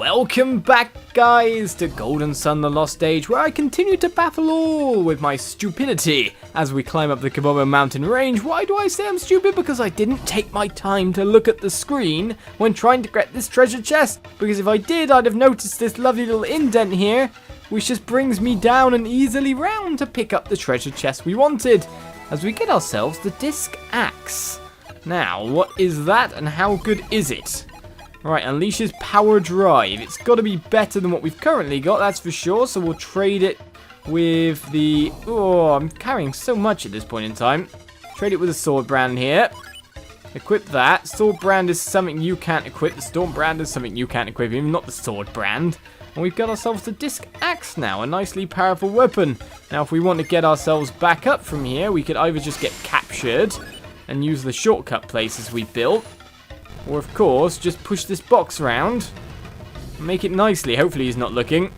Welcome back, guys, to Golden Sun the Lost Age, where I continue to baffle all with my stupidity as we climb up the Kibombo mountain range. Why do I say I'm stupid? Because I didn't take my time to look at the screen when trying to get this treasure chest. Because if I did, I'd have noticed this lovely little indent here, which just brings me down and easily round to pick up the treasure chest we wanted, as we get ourselves the disc axe. Now, what is that and how good is it? Right, unleashes power drive. It's got to be better than what we've currently got, that's for sure. So we'll trade it with the... Oh, I'm carrying so much at this point in time. Trade it with a sword brand here. Equip that. Sword brand is something you can't equip. The storm brand is something you can't equip, even not the sword brand. And we've got ourselves the disc axe now, a nicely powerful weapon. Now, if we want to get ourselves back up from here, we could either just get captured and use the shortcut places we built, or, of course, just push this box around and make it nicely. Hopefully he's not looking.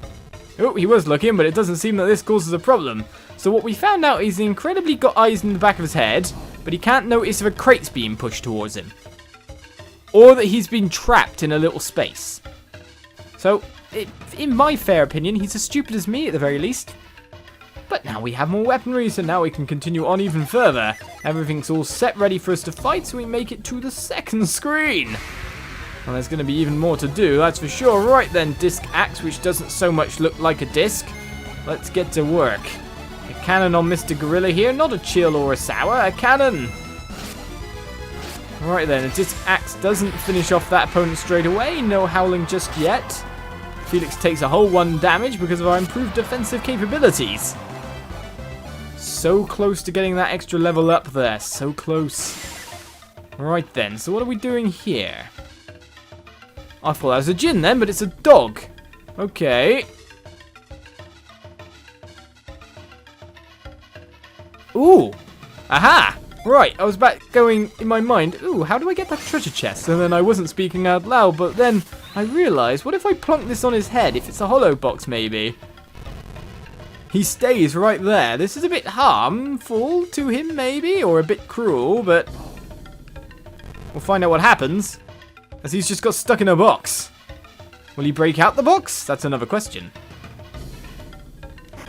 Oh, he was looking, but it doesn't seem that this causes a problem. So what we found out is he incredibly got eyes in the back of his head, but he can't notice if a crate's being pushed towards him, or that he's been trapped in a little space. So, in my fair opinion, he's as stupid as me at the very least. But now we have more weaponry, so now we can continue on even further. Everything's all set, ready for us to fight, so we make it to the second screen. Well, there's going to be even more to do, that's for sure. Right then, disc axe, which doesn't so much look like a disc. Let's get to work. A cannon on Mr. Gorilla here, not a chill or a sour, a cannon. Right then, a disc axe doesn't finish off that opponent straight away. No howling just yet. Felix takes a whole 1 damage because of our improved defensive capabilities. So close to getting that extra level up there. So close. Right then, so what are we doing here? I thought that was a Djinn then, but it's a dog. Okay. Ooh. Aha. Right, I was back going in my mind, ooh, how do I get that treasure chest? And then I wasn't speaking out loud, but then I realised, what if I plonk this on his head? If it's a hollow box, maybe. He stays right there. This is a bit harmful to him, maybe, or a bit cruel, but we'll find out what happens, as he's just got stuck in a box. Will he break out the box? That's another question.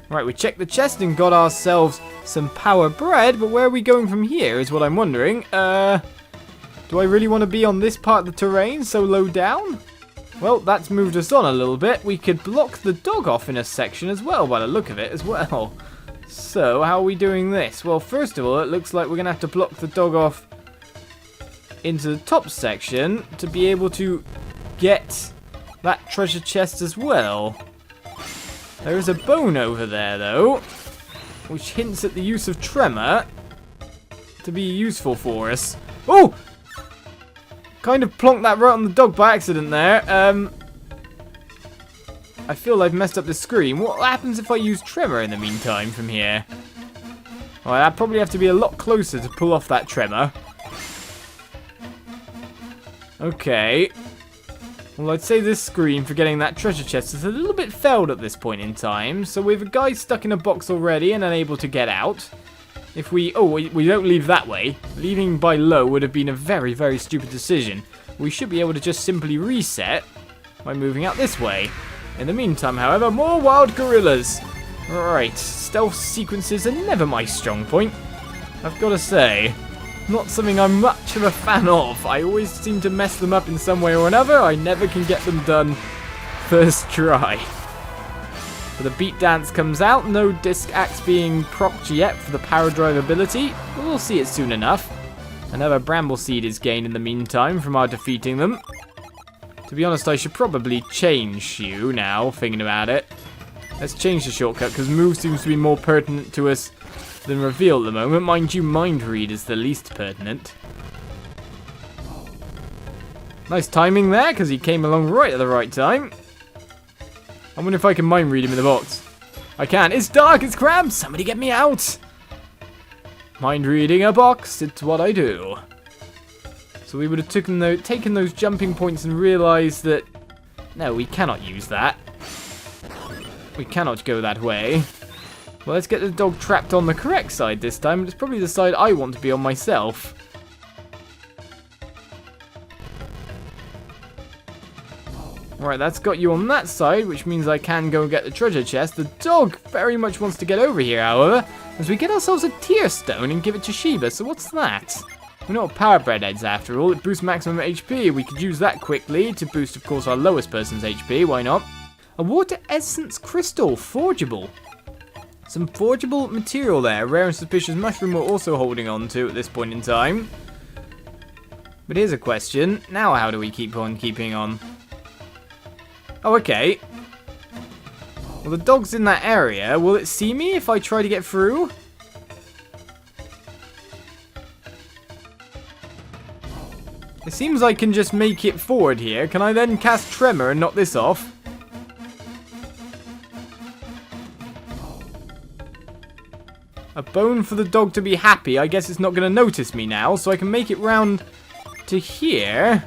Right, we checked the chest and got ourselves some power bread, but where are we going from here is what I'm wondering. Do I really want to be on this part of the terrain so low down? Well, that's moved us on a little bit. We could block the dog off in a section as well, by the look of it as well. So, how are we doing this? Well, first of all, it looks like we're going to have to block the dog off into the top section to be able to get that treasure chest as well. There is a bone over there, though, which hints at the use of tremor to be useful for us. Oh! Kind of plonked that right on the dog by accident there. I feel I've messed up the screen. What happens if I use tremor in the meantime from here? Well, I'd probably have to be a lot closer to pull off that tremor. Okay. Well, I'd say this screen for getting that treasure chest is a little bit failed at this point in time. So we have a guy stuck in a box already and unable to get out. If we... Oh, we don't leave that way. Leaving by low would have been a very, very stupid decision. We should be able to just simply reset by moving out this way. In the meantime, however, more wild gorillas. Right, stealth sequences are never my strong point, I've got to say. Not something I'm much of a fan of. I always seem to mess them up in some way or another. I never can get them done first try. So the beat dance comes out. No disc axe being propped yet for the power drive ability. We'll see it soon enough. Another bramble seed is gained in the meantime from our defeating them. To be honest, I should probably change you now, thinking about it. Let's change the shortcut, because move seems to be more pertinent to us than reveal at the moment. Mind you, mind read is the least pertinent. Nice timing there, because he came along right at the right time. I wonder if I can mind read him in the box. I can. It's dark, it's cramped. Somebody get me out. Mind reading a box, it's what I do. So we would have taken those jumping points and realised that, no, we cannot use that. We cannot go that way. Well, let's get the dog trapped on the correct side this time. It's probably the side I want to be on myself. Right, that's got you on that side, which means I can go and get the treasure chest. The dog very much wants to get over here, however, as we get ourselves a tier stone and give it to Sheba. So what's that? We're not power breadheads after all. It boosts maximum HP. We could use that quickly to boost, of course, our lowest person's HP. Why not? A water essence crystal, forgeable. Some forgeable material there. Rare and suspicious mushroom we're also holding on to at this point in time. But here's a question. Now how do we keep on keeping on? Oh, okay. Well, the dog's in that area. Will it see me if I try to get through? It seems I can just make it forward here. Can I then cast Tremor and knock this off? A bone for the dog to be happy. I guess it's not going to notice me now, so I can make it round to here.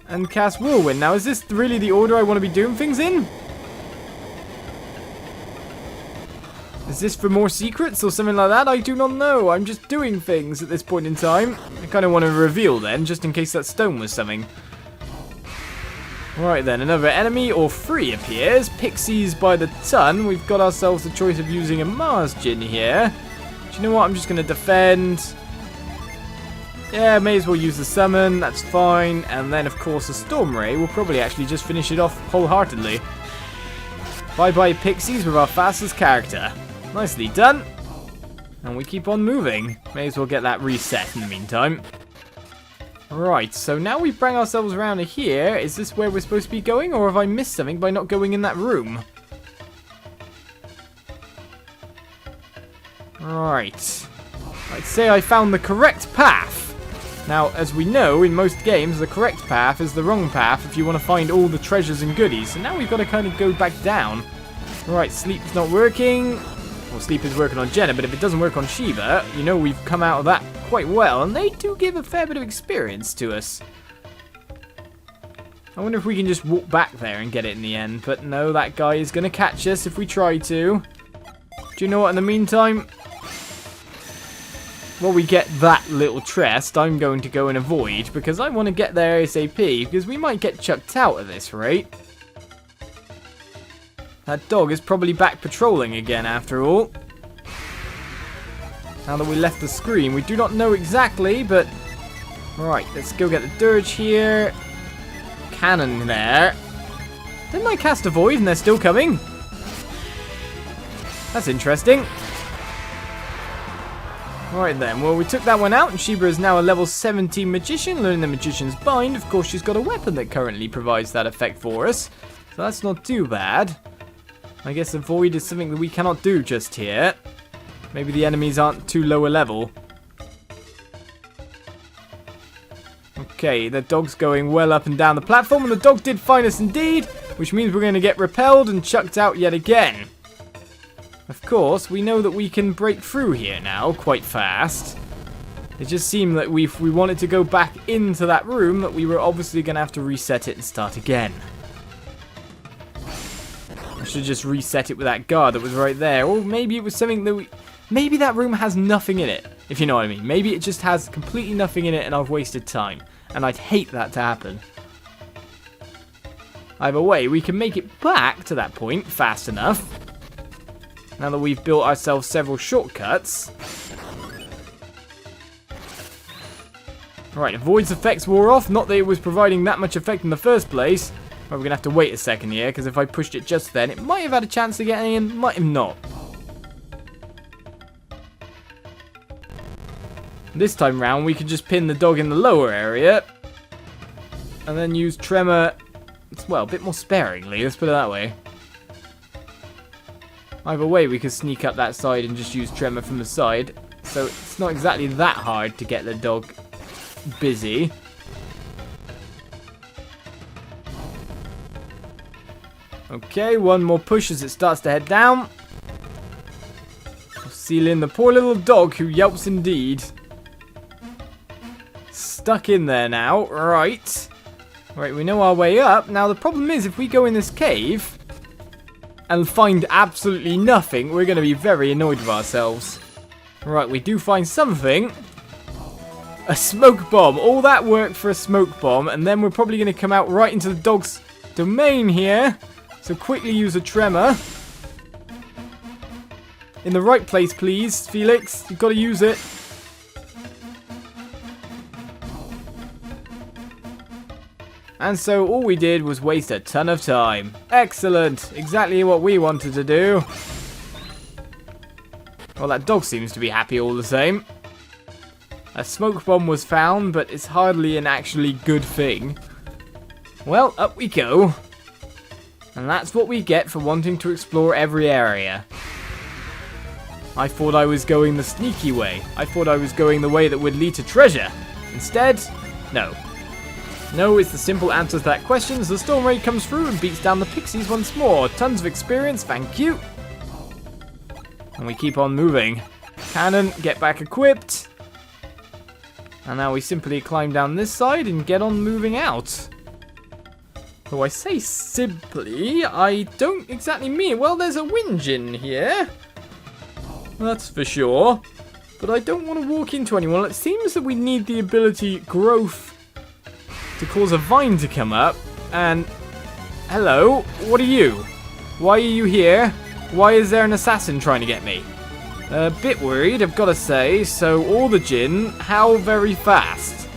And cast Whirlwind. Now, is this really the order I want to be doing things in? Is this for more secrets or something like that? I do not know. I'm just doing things at this point in time. I kind of want to reveal then, just in case that stone was something. Right then, another enemy or three appears. Pixies by the ton. We've got ourselves the choice of using a Mars Djinn here. Do you know what? I'm just going to defend. Yeah, may as well use the summon. That's fine. And then, of course, a Storm Ray will probably actually just finish it off wholeheartedly. Bye-bye Pixies with our fastest character. Nicely done. And we keep on moving. May as well get that reset in the meantime. Right, so now we bring ourselves around to here. Is this where we're supposed to be going, or have I missed something by not going in that room? Right. I'd say I found the correct path. Now, as we know, in most games, the correct path is the wrong path if you want to find all the treasures and goodies. So now we've got to kind of go back down. Right, sleep's not working. Well, sleep is working on Jenna, but if it doesn't work on Sheba, you know we've come out of that quite well. And they do give a fair bit of experience to us. I wonder if we can just walk back there and get it in the end. But no, that guy is going to catch us if we try to. Do you know what, in the meantime, while we get that little chest, I'm going to go and avoid, because I want to get there ASAP, because we might get chucked out at this rate. That dog is probably back patrolling again after all. Now that we left the screen, we do not know exactly, but... Right, let's go get the dirge here. Cannon there. Didn't I cast a void and they're still coming? That's interesting. Right then, well we took that one out and Sheba is now a level 17 magician, learning the magician's bind. Of course she's got a weapon that currently provides that effect for us, so that's not too bad. I guess a void is something that we cannot do just here. Maybe the enemies aren't too low a level. Okay, the dog's going well up and down the platform, and the dog did find us indeed, which means we're going to get repelled and chucked out yet again. Of course, we know that we can break through here now quite fast. It just seemed that if we wanted to go back into that room, that we were obviously going to have to reset it and start again. I should just reset it with that guard that was right there. Or maybe it was something that maybe that room has nothing in it, if you know what I mean. Maybe it just has completely nothing in it and I've wasted time. And I'd hate that to happen. Either way, we can make it back to that point fast enough. Now that we've built ourselves several shortcuts. Right, the void's effects wore off. Not that it was providing that much effect in the first place. But we're going to have to wait a second here, because if I pushed it just then, it might have had a chance to get in, might have not. This time round, we could just pin the dog in the lower area. And then use Tremor, well, a bit more sparingly, let's put it that way. Either way, we could sneak up that side and just use Tremor from the side. So it's not exactly that hard to get the dog busy. Okay, one more push as it starts to head down. Seal in the poor little dog who yelps indeed. Stuck in there now. Right. Right, we know our way up. Now the problem is if we go in this cave and find absolutely nothing, we're going to be very annoyed with ourselves. Right, we do find something. A smoke bomb. All that work for a smoke bomb. And then we're probably going to come out right into the dog's domain here. So quickly use a tremor. In the right place, please, Felix. You've got to use it. And so all we did was waste a ton of time. Excellent. Exactly what we wanted to do. Well, that dog seems to be happy all the same. A smoke bomb was found, but it's hardly an actually good thing. Well, up we go. And that's what we get for wanting to explore every area. I thought I was going the sneaky way. I thought I was going the way that would lead to treasure. Instead, no. No is the simple answer to that question as the Storm Raid comes through and beats down the pixies once more. Tons of experience, thank you. And we keep on moving. Cannon, get back equipped. And now we simply climb down this side and get on moving out. Though I say simply, I don't exactly mean. Well, there's a Djinn here. That's for sure. But I don't want to walk into anyone. It seems that we need the ability growth to cause a vine to come up. And hello, what are you? Why are you here? Why is there an assassin trying to get me? A bit worried, I've got to say. So all the Djinn, how very fast?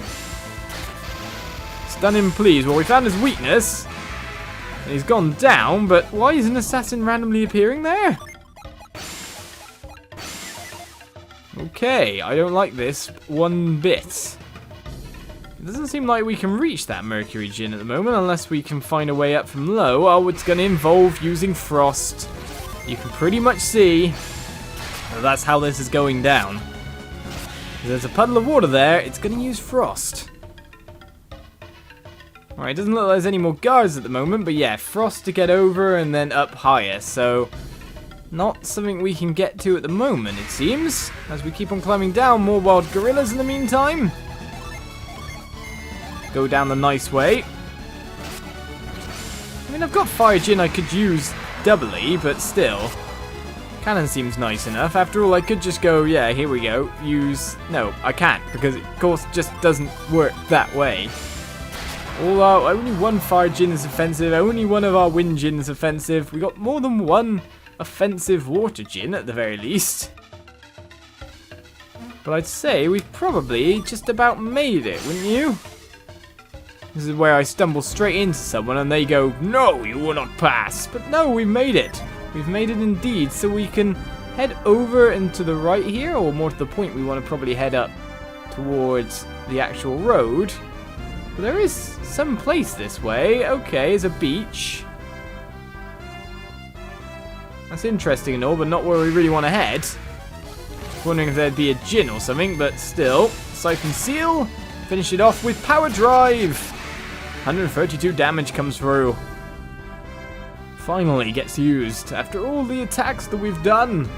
Stun him, please. Well, we found his weakness. And he's gone down, but why is an assassin randomly appearing there? Okay, I don't like this one bit. It doesn't seem like we can reach that Mercury Djinn at the moment unless we can find a way up from low. Oh, it's going to involve using Frost. You can pretty much see that's how this is going down. There's a puddle of water there. It's going to use Frost. Alright, it doesn't look like there's any more guards at the moment, but yeah, Frost to get over and then up higher. So, not something we can get to at the moment, it seems. As we keep on climbing down, more wild gorillas in the meantime. Go down the nice way. I mean, I've got Fire Djinn I could use doubly, but still. Cannon seems nice enough. After all, I could just go, yeah, here we go. Use... No, I can't, because it, of course, just doesn't work that way. Although, only one Fire Djinn is offensive. Only one of our Wind Djinn is offensive. We got more than one offensive Water Djinn, at the very least. But I'd say we've probably just about made it, wouldn't you? This is where I stumble straight into someone and they go, no, you will not pass. But no, we made it. We've made it indeed. So we can head over and to the right here, or more to the point, we want to probably head up towards the actual road. But there is some place this way. Okay, there's a beach. That's interesting and all, but not where we really want to head. Wondering if there'd be a Djinn or something, but still. Siphon Seal. Finish it off with Power Drive. 132 damage comes through. Finally gets used after all the attacks that we've done.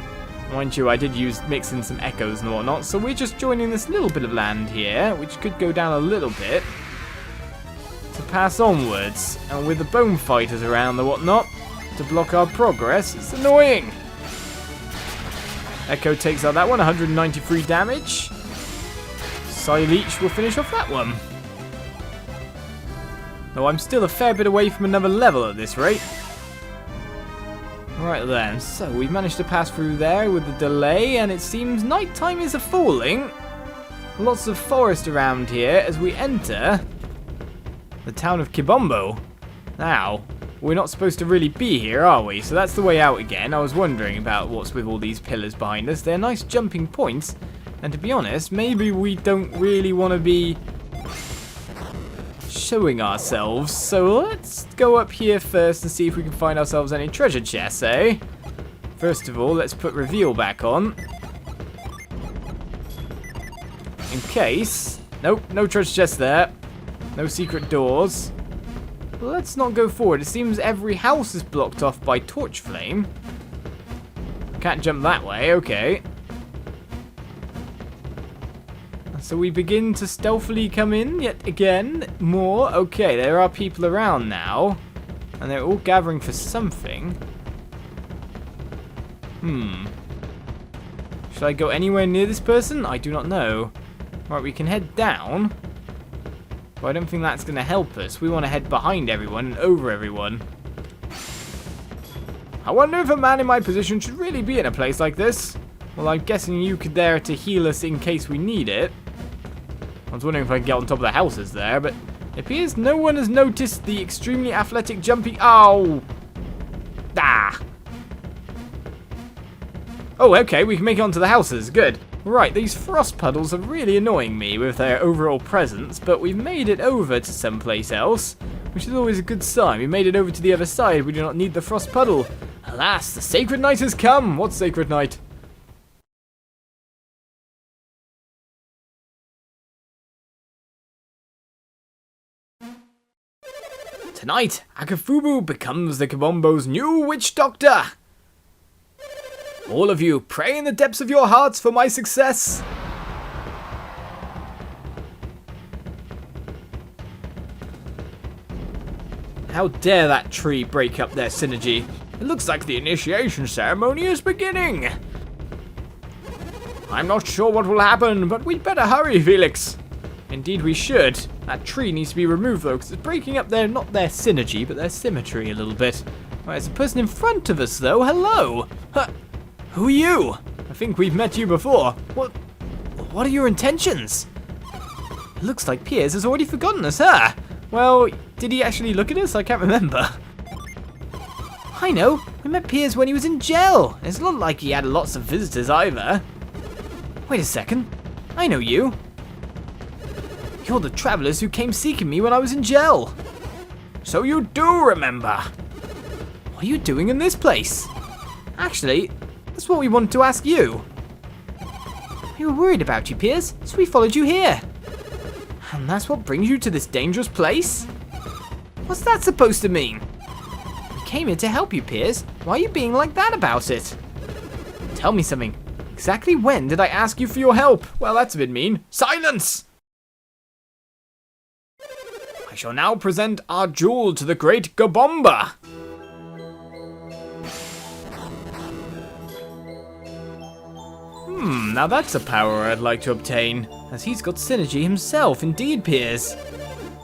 Mind you, I did mix in some echoes and whatnot, so we're just joining this little bit of land here, which could go down a little bit to pass onwards. And with the bone fighters around and whatnot to block our progress, it's annoying. Echo takes out that one, 193 damage. Leech will finish off that one. Though I'm still a fair bit away from another level at this rate. Right then, so we've managed to pass through there with the delay, and it seems nighttime is a-falling. Lots of forest around here as we enter the town of Kibombo. Now, we're not supposed to really be here, are we? So that's the way out again. I was wondering about what's with all these pillars behind us. They're nice jumping points. And to be honest, maybe we don't really want to be showing ourselves. So let's go up here first and see if we can find ourselves any treasure chests, eh? First of all, let's put reveal back on. In case... Nope, no treasure chests there. No secret doors. Let's not go forward. It seems every house is blocked off by torch flame. Can't jump that way, okay. So we begin to stealthily come in yet again. More. Okay, there are people around now. And they're all gathering for something. Should I go anywhere near this person? I do not know. Right, we can head down. But I don't think that's going to help us. We want to head behind everyone and over everyone. I wonder if a man in my position should really be in a place like this. Well, I'm guessing you could there to heal us in case we need it. I was wondering if I could get on top of the houses there, but it appears no one has noticed the extremely athletic jumping. Oh! Ah! Oh, okay, we can make it onto the houses. Good. Right, these frost puddles are really annoying me with their overall presence, but we've made it over to someplace else, which is always a good sign. We made it over to the other side. We do not need the frost puddle. Alas, the sacred night has come. What sacred night? Tonight, Akafubu becomes the Kibombo's new witch doctor. All of you, pray in the depths of your hearts for my success. How dare that tree break up their synergy? It looks like the initiation ceremony is beginning. I'm not sure what will happen, but we'd better hurry, Felix. Indeed we should. That tree needs to be removed though, because it's breaking up their, not their synergy, but their symmetry a little bit. Right, there's a person in front of us though. Hello. Huh. Who are you? I think we've met you before. What are your intentions? It looks like Piers has already forgotten us, huh? Well, did he actually look at us? I can't remember. I know. We met Piers when he was in jail. It's not like he had lots of visitors either. Wait a second. I know you. You're the travelers who came seeking me when I was in jail. So you do remember. What are you doing in this place? Actually, that's what we wanted to ask you. We were worried about you, Piers, so we followed you here. And that's what brings you to this dangerous place? What's that supposed to mean? We came here to help you, Piers. Why are you being like that about it? Tell me something. Exactly when did I ask you for your help? Well, that's a bit mean. Silence! I shall now present our jewel to the great Kibombo. Now that's a power I'd like to obtain, as he's got synergy himself, indeed, Piers.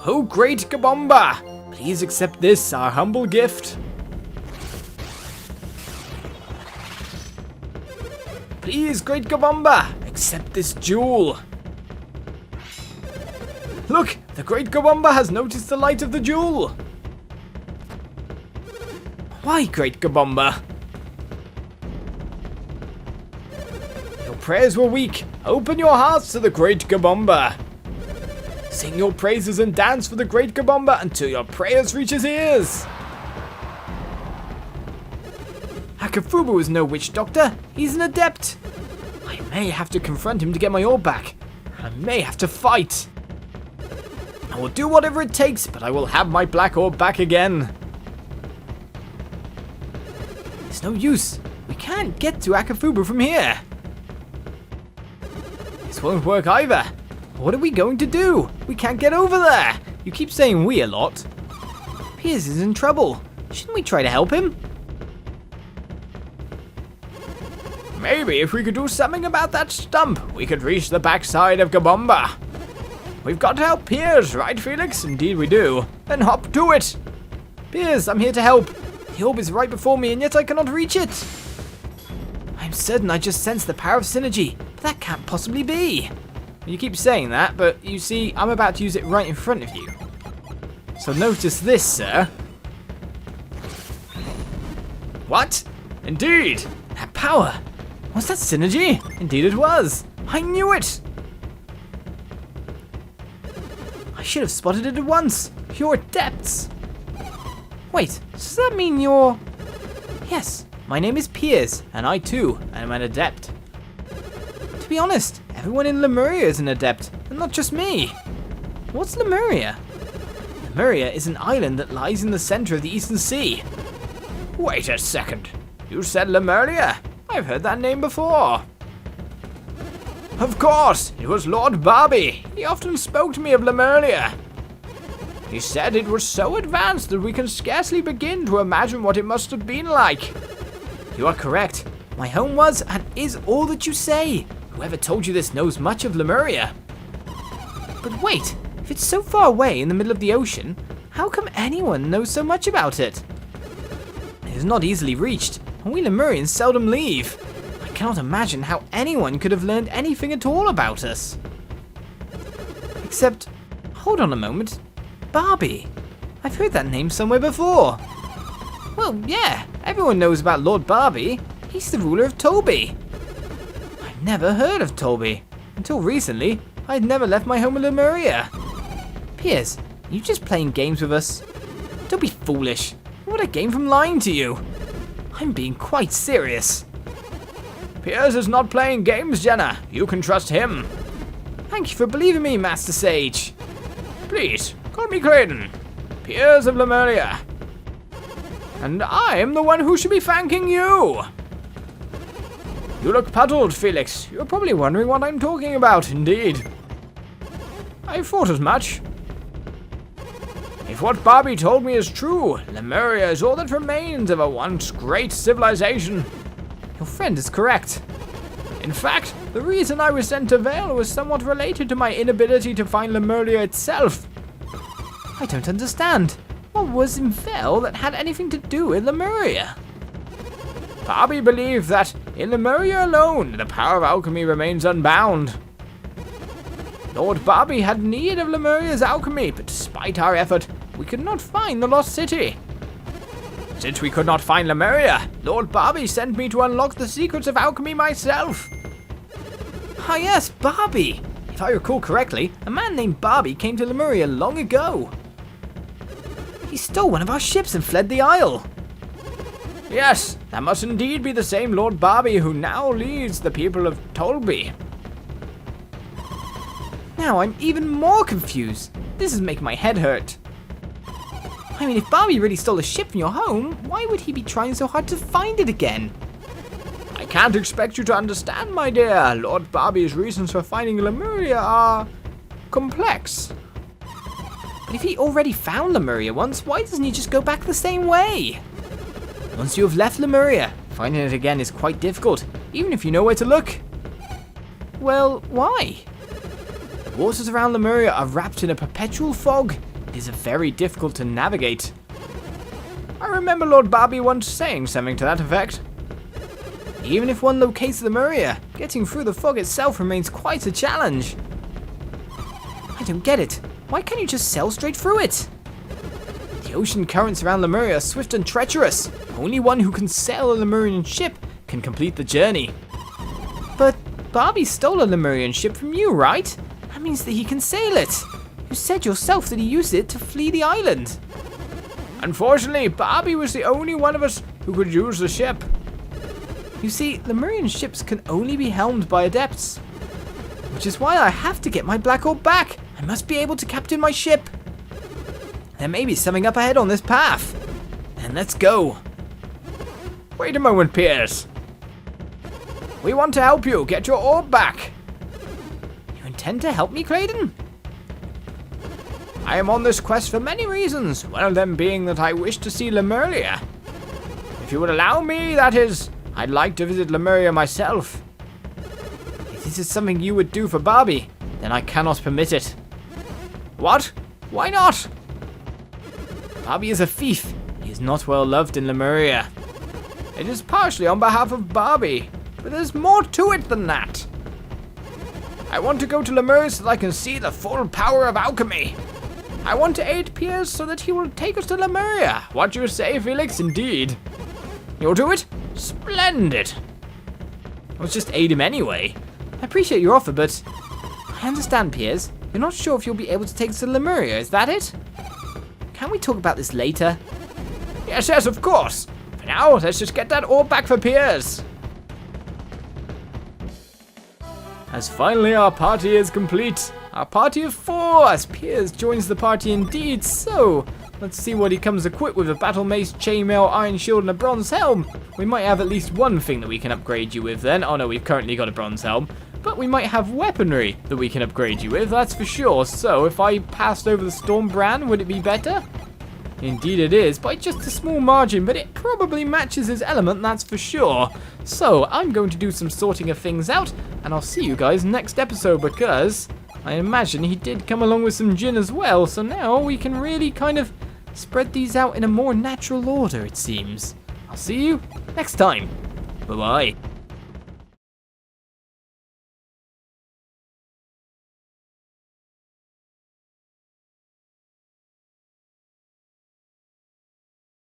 Oh, great Kibombo, please accept this, our humble gift. Please, great Kibombo, accept this jewel. Look, the great Kibombo has noticed the light of the jewel. Why, great Kibombo? Your prayers were weak. Open your hearts to the great Kibombo. Sing your praises and dance for the great Kibombo until your prayers reach his ears. Akafubu is no witch doctor. He's an adept. I may have to confront him to get my orb back. I may have to fight. I will do whatever it takes, but I will have my black orb back again. It's no use. We can't get to Akafubu from here. This won't work either. What are we going to do? We can't get over there. You keep saying we a lot. Piers is in trouble. Shouldn't we try to help him? Maybe if we could do something about that stump, we could reach the backside of Kibombo. We've got to help Piers, right, Felix? Indeed we do. Then hop to it. Piers, I'm here to help. The orb is right before me, and yet I cannot reach it. I'm certain I just sense the power of synergy, but that can't possibly be. You keep saying that, but you see, I'm about to use it right in front of you. So notice this, sir. What? Indeed. That power. Was that synergy? Indeed it was. I knew it. I should have spotted it at once. You're adepts. Wait, does that mean you're... Yes, my name is Piers, and I too am an adept. To be honest, everyone in Lemuria is an adept, and not just me. What's Lemuria? Lemuria is an island that lies in the center of the Eastern Sea. Wait a second. You said Lemuria? I've heard that name before. Of course, it was Lord Barbie. He often spoke to me of Lemuria. He said it was so advanced that we can scarcely begin to imagine what it must have been like. You are correct. My home was and is all that you say. Whoever told you this knows much of Lemuria. But wait, if it's so far away in the middle of the ocean, how come anyone knows so much about it? It is not easily reached, and we Lemurians seldom leave. I cannot imagine how anyone could have learned anything at all about us. Except, hold on a moment, Barbie. I've heard that name somewhere before. Well, yeah, everyone knows about Lord Barbie. He's the ruler of Tolby. I've never heard of Tolby. Until recently, I'd never left my home in Lemuria. Piers, are you just playing games with us? Don't be foolish. What would I gain from lying to you? I'm being quite serious. Piers is not playing games, Jenna. You can trust him. Thank you for believing me, Master Sage. Please, call me Clayton. Piers of Lemuria. And I am the one who should be thanking you. You look puzzled, Felix. You're probably wondering what I'm talking about, indeed. I thought as much. If what Barbie told me is true, Lemuria is all that remains of a once great civilization. Your friend is correct. In fact, the reason I was sent to Vale was somewhat related to my inability to find Lemuria itself. I don't understand. What was in Vale that had anything to do with Lemuria? Barbie believed that, in Lemuria alone, the power of alchemy remains unbound. Lord Barbie had need of Lemuria's alchemy, but despite our effort, we could not find the lost city. Since we could not find Lemuria, Lord Barbie sent me to unlock the secrets of alchemy myself. Ah yes, Barbie! If I recall correctly, a man named Barbie came to Lemuria long ago. He stole one of our ships and fled the isle. Yes, that must indeed be the same Lord Barbie who now leads the people of Tolby. Now I'm even more confused. This is making my head hurt. I mean, if Barbie really stole a ship from your home, why would he be trying so hard to find it again? I can't expect you to understand, my dear. Lord Barbie's reasons for finding Lemuria are complex. But if he already found Lemuria once, why doesn't he just go back the same way? Once you have left Lemuria, finding it again is quite difficult, even if you know where to look. Well, why? The waters around Lemuria are wrapped in a perpetual fog. It is very difficult to navigate. I remember Lord Barbie once saying something to that effect. Even if one locates Lemuria, getting through the fog itself remains quite a challenge. I don't get it. Why can't you just sail straight through it? The ocean currents around Lemuria are swift and treacherous. Only one who can sail a Lemurian ship can complete the journey. But Barbie stole a Lemurian ship from you, right? That means that he can sail it. You said yourself that he used it to flee the island. Unfortunately, Barbie was the only one of us who could use the ship. You see, Lemurian ships can only be helmed by adepts. Which is why I have to get my black orb back. I must be able to captain my ship. There may be something up ahead on this path. Then let's go. Wait a moment, Piers. We want to help you get your orb back. You intend to help me, Clayton? I am on this quest for many reasons, one of them being that I wish to see Lemuria. If you would allow me, that is, I'd like to visit Lemuria myself. If this is something you would do for Barbie, then I cannot permit it. What? Why not? Barbie is a thief. He is not well loved in Lemuria. It is partially on behalf of Barbie, but there's more to it than that. I want to go to Lemuria so that I can see the full power of alchemy. I want to aid Piers so that he will take us to Lemuria. What do you say, Felix? Indeed. You'll do it? Splendid. Let's just aid him anyway. I appreciate your offer, but I understand, Piers. You're not sure if you'll be able to take us to Lemuria, is that it? Can we talk about this later? Yes, of course. For now, let's just get that orb back for Piers. As finally our party is complete. Our party of 4, as Piers joins the party indeed. So, let's see what he comes equipped with: a battle mace, chainmail, iron shield, and a bronze helm. We might have at least one thing that we can upgrade you with then. Oh no, we've currently got a bronze helm. But we might have weaponry that we can upgrade you with, that's for sure. So, if I passed over the Storm Brand, would it be better? Indeed it is, by just a small margin, but it probably matches his element, that's for sure. So, I'm going to do some sorting of things out, and I'll see you guys next episode, because I imagine he did come along with some Djinn as well, so now we can really kind of spread these out in a more natural order, it seems. I'll see you next time. Bye-bye.